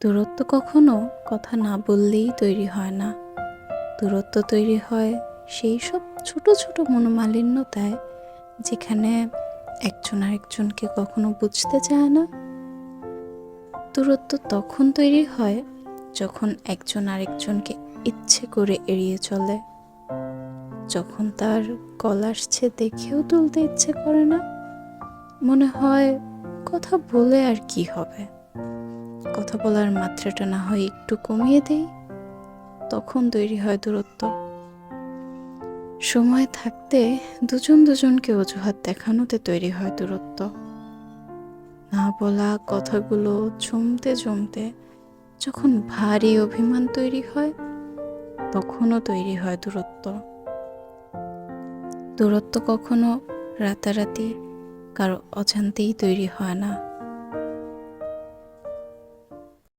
দূরত্ব কখনো কথা না বললেই তৈরি হয় না। দূরত্ব তৈরি হয় সেই সব ছোট ছোট মনোমালিন্যতায়, যেখানে একজন আরেকজনকে কখনো বুঝতে চায় না। দূরত্ব তখন তৈরি হয় যখন একজন আরেকজনকে ইচ্ছে করে এড়িয়ে চলে, যখন তার কল আসছে দেখেও তুলতে ইচ্ছে করে না। মনে হয় কথা বলে আর কি হবে, কথা বলার মাত্রাটা না হয় একটু কমিয়ে দেই। তখন তৈরি হয় দূরত্ব। সময় থাকতে দুজন দুজনকে অজুহাত দেখানোতে তৈরি হয় দূরত্ব। না বলা কথাগুলো জমতে জমতে যখন ভারী অভিমান তৈরি হয়, তখনও তৈরি হয় দূরত্ব। দূরত্ব কখনো রাতারাতি কারো অজান্তেই তৈরি হয় না।